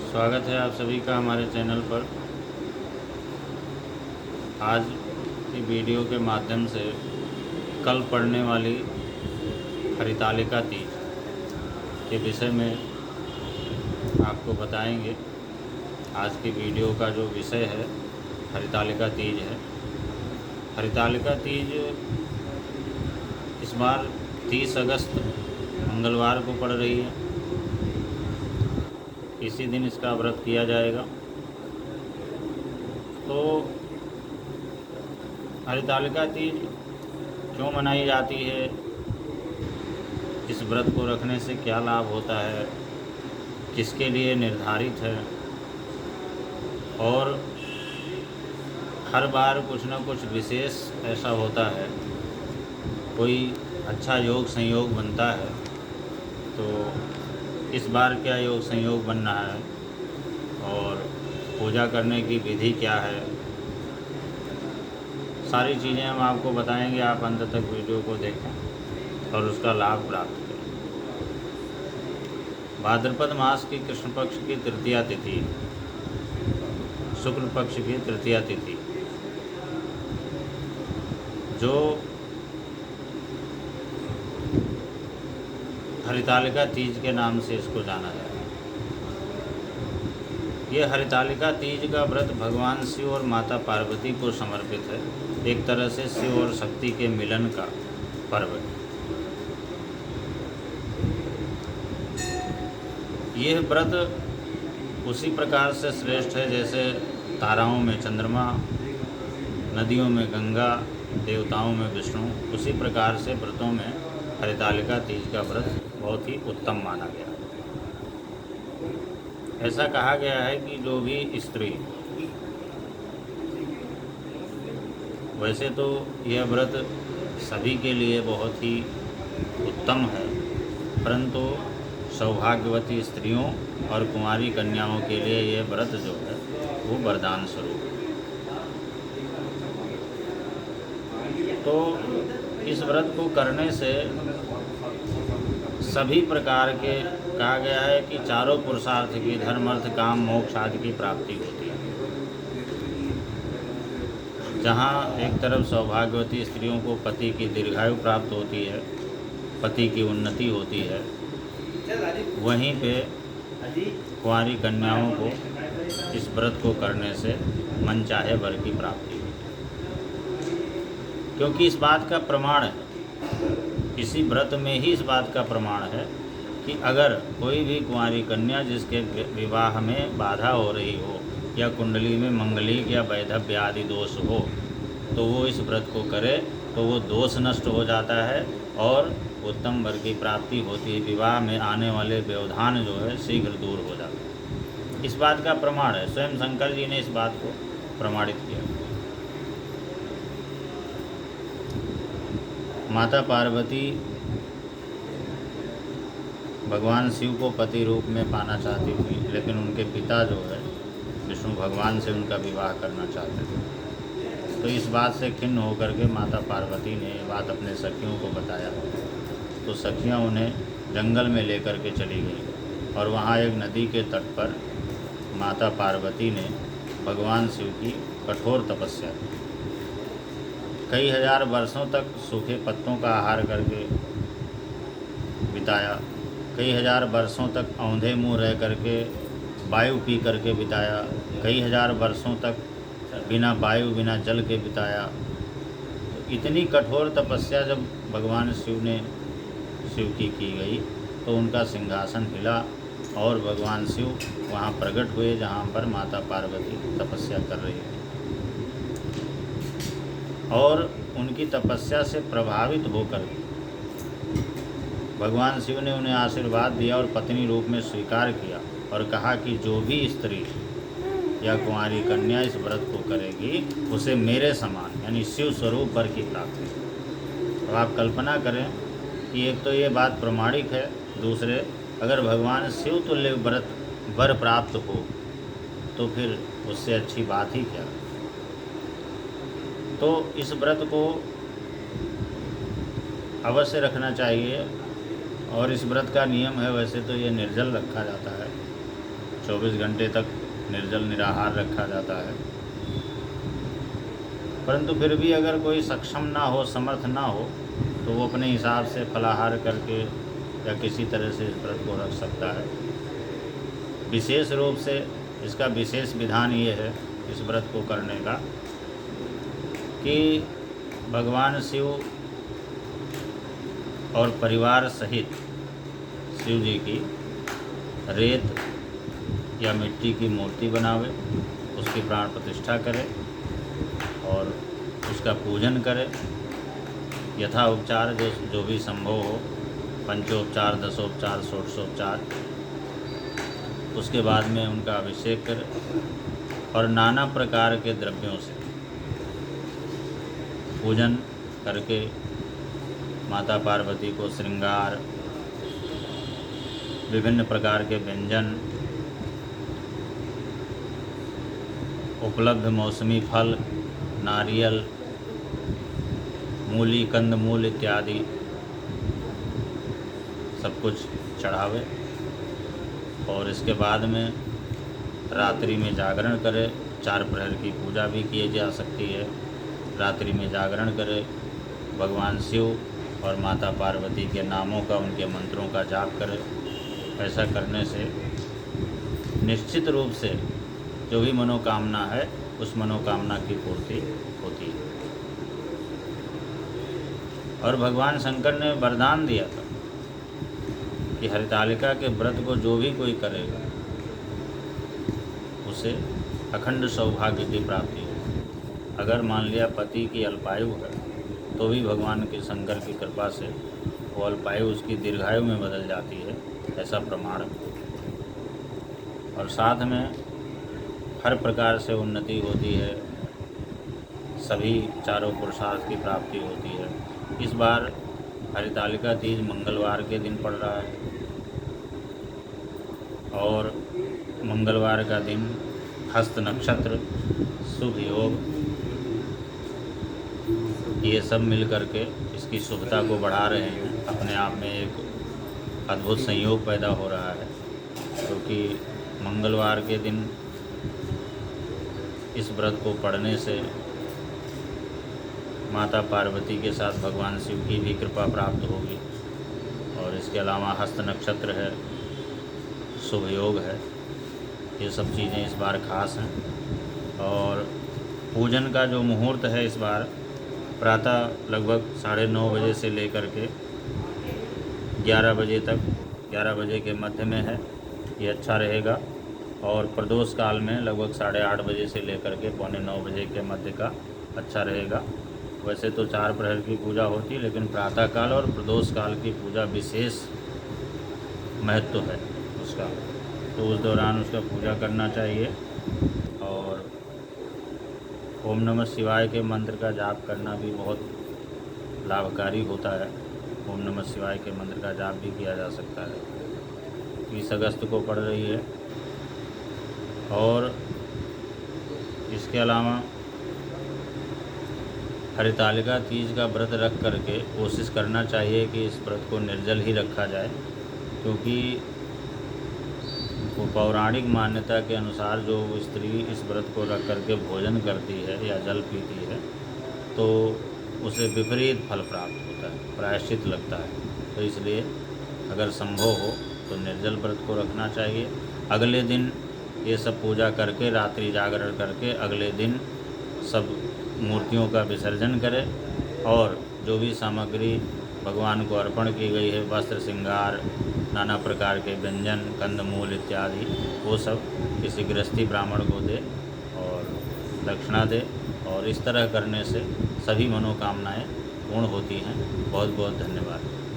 स्वागत है आप सभी का हमारे चैनल पर। आज की वीडियो के माध्यम से कल पड़ने वाली हरितालिका तीज के विषय में आपको बताएंगे। आज की वीडियो का जो विषय है हरितालिका तीज है। हरितालिका तीज इस बार 30 अगस्त मंगलवार को पड़ रही है। इसी दिन इसका व्रत किया जाएगा। तो हरितालिका तीज क्यों मनाई जाती है, इस व्रत को रखने से क्या लाभ होता है, किसके लिए निर्धारित है, और हर बार कुछ न कुछ विशेष ऐसा होता है, कोई अच्छा योग संयोग बनता है। तो इस बार क्या योग संयोग बन रहा है और पूजा करने की विधि क्या है, सारी चीज़ें हम आपको बताएंगे। आप अंत तक वीडियो को देखें और उसका लाभ प्राप्त करें। भाद्रपद मास की कृष्ण पक्ष की तृतीया तिथि, शुक्ल पक्ष की तृतीया तिथि, जो हरितालिका तीज के नाम से इसको जाना जाता है। ये हरितालिका तीज का व्रत भगवान शिव और माता पार्वती को समर्पित है। एक तरह से शिव और शक्ति के मिलन का पर्व है। यह व्रत उसी प्रकार से श्रेष्ठ है जैसे ताराओं में चंद्रमा, नदियों में गंगा, देवताओं में विष्णु। उसी प्रकार से व्रतों में हरितालिका तीज का व्रत बहुत ही उत्तम माना गया है। ऐसा कहा गया है कि जो भी स्त्री, वैसे तो यह व्रत सभी के लिए बहुत ही उत्तम है, परंतु सौभाग्यवती स्त्रियों और कुंवारी कन्याओं के लिए यह व्रत जो है वो वरदान स्वरूप है। तो इस व्रत को करने से सभी प्रकार के, कहा गया है कि चारों पुरुषार्थ की, धर्म अर्थ काम मोक्ष आदि की प्राप्ति होती है। जहाँ एक तरफ सौभाग्यवती स्त्रियों को पति की दीर्घायु प्राप्त होती है, पति की उन्नति होती है, वहीं पे कुंवारी कन्याओं को इस व्रत को करने से मन चाहे वर की प्राप्ति होती है। क्योंकि इस बात का प्रमाण है, इसी व्रत में ही इस बात का प्रमाण है कि अगर कोई भी कुंवारी कन्या जिसके विवाह में बाधा हो रही हो या कुंडली में मंगलिक या वैधव्य आदि दोष हो, तो वो इस व्रत को करे तो वो दोष नष्ट हो जाता है और उत्तम वर की प्राप्ति होती है। विवाह में आने वाले व्यवधान जो है शीघ्र दूर हो जाते हैं। इस बात का प्रमाण है, स्वयं शंकर जी ने इस बात को प्रमाणित किया। माता पार्वती भगवान शिव को पति रूप में पाना चाहती थी, लेकिन उनके पिता जो है विष्णु भगवान से उनका विवाह करना चाहते थे। तो इस बात से खिन्न होकर के माता पार्वती ने ये बात अपने सखियों को बताया। तो सखियाँ उन्हें जंगल में लेकर के चली गई और वहाँ एक नदी के तट पर माता पार्वती ने भगवान शिव की कठोर तपस्या की। कई हजार वर्षों तक सूखे पत्तों का आहार करके बिताया, कई हजार वर्षों तक औंधे मुँह रह करके वायु पी करके बिताया, कई हजार वर्षों तक बिना वायु बिना जल के बिताया। तो इतनी कठोर तपस्या जब भगवान शिव की गई तो उनका सिंहासन हिला और भगवान शिव वहाँ प्रकट हुए जहाँ पर माता पार्वती तपस्या कर रही थी। और उनकी तपस्या से प्रभावित होकर भगवान शिव ने उन्हें आशीर्वाद दिया और पत्नी रूप में स्वीकार किया और कहा कि जो भी स्त्री या कुंवारी कन्या इस व्रत को करेगी उसे मेरे समान यानी शिव स्वरूप वर की प्राप्ति। तो आप कल्पना करें कि एक तो ये बात प्रमाणिक है, दूसरे अगर भगवान शिव तुल्य वर प्राप्त हो तो फिर उससे अच्छी बात ही क्या। तो इस व्रत को अवश्य रखना चाहिए और इस व्रत का नियम है, वैसे तो ये निर्जल रखा जाता है, 24 घंटे तक निर्जल निराहार रखा जाता है। परंतु फिर भी अगर कोई सक्षम ना हो, समर्थ ना हो, तो वो अपने हिसाब से फलाहार करके या किसी तरह से इस व्रत को रख सकता है। विशेष रूप से इसका विशेष विधान ये है इस व्रत को करने का कि भगवान शिव और परिवार सहित शिव जी की रेत या मिट्टी की मूर्ति बनावे, उसकी प्राण प्रतिष्ठा करे और उसका पूजन करे। यथा उपचार जो भी संभव हो, पंचोपचार, दसोपचार, षोडशोपचार, उसके बाद में उनका अभिषेक करे और नाना प्रकार के द्रव्यों से पूजन करके माता पार्वती को श्रृंगार, विभिन्न प्रकार के व्यंजन, उपलब्ध मौसमी फल, नारियल, मूली, कंदमूल इत्यादि सब कुछ चढ़ावे और इसके बाद में रात्रि में जागरण करे। 4 प्रहर की पूजा भी की जा सकती है। रात्रि में जागरण करे, भगवान शिव और माता पार्वती के नामों का, उनके मंत्रों का जाप करे। ऐसा करने से निश्चित रूप से जो भी मनोकामना है उस मनोकामना की पूर्ति होती है। और भगवान शंकर ने वरदान दिया था कि हरितालिका के व्रत को जो भी कोई करेगा उसे अखंड सौभाग्य की प्राप्ति होगी। अगर मान लिया पति की अल्पायु है तो भी भगवान के शंकर की कृपा से वो अल्पायु उसकी दीर्घायु में बदल जाती है, ऐसा प्रमाण। और साथ में हर प्रकार से उन्नति होती है, सभी चारों पुरुषार्थ की प्राप्ति होती है। इस बार हरितालिका तीज मंगलवार के दिन पड़ रहा है और मंगलवार का दिन हस्त नक्षत्र, शुभ योग, ये सब मिल करके इसकी शुभता को बढ़ा रहे हैं। अपने आप में एक अद्भुत संयोग पैदा हो रहा है, क्योंकि मंगलवार के दिन इस व्रत को पढ़ने से माता पार्वती के साथ भगवान शिव की भी कृपा प्राप्त होगी। और इसके अलावा हस्त नक्षत्र है, शुभ योग है, ये सब चीज़ें इस बार खास हैं। और पूजन का जो मुहूर्त है इस बार प्रातः लगभग 9:30 बजे से लेकर के 11 बजे तक, 11 बजे के मध्य में है, ये अच्छा रहेगा। और प्रदोष काल में लगभग 8:30 बजे से लेकर के 8:45 बजे के मध्य का अच्छा रहेगा। वैसे तो 4 प्रहर की पूजा होती है, लेकिन प्रातः काल और प्रदोष काल की पूजा विशेष महत्व है उसका, तो उस दौरान उसका पूजा करना चाहिए। और ओम नमः शिवाय के मंत्र का जाप करना भी बहुत लाभकारी होता है। ओम नमः शिवाय के मंत्र का जाप भी किया जा सकता है। 20 अगस्त को पड़ रही है। और इसके अलावा हरितालिका तीज का व्रत रख करके कोशिश करना चाहिए कि इस व्रत को निर्जल ही रखा जाए, क्योंकि वो पौराणिक मान्यता के अनुसार जो स्त्री इस व्रत को रख करके भोजन करती है या जल पीती है तो उसे विपरीत फल प्राप्त होता है, प्रायश्चित लगता है। तो इसलिए अगर संभव हो तो निर्जल व्रत को रखना चाहिए। अगले दिन ये सब पूजा करके, रात्रि जागरण करके, अगले दिन सब मूर्तियों का विसर्जन करें और जो भी सामग्री भगवान को अर्पण की गई है, वस्त्र, श्रृंगार, नाना प्रकार के व्यंजन, कंदमूल इत्यादि, वो सब किसी गृहस्थी ब्राह्मण को दे और दक्षिणा दे। और इस तरह करने से सभी मनोकामनाएं पूर्ण होती हैं। बहुत बहुत धन्यवाद।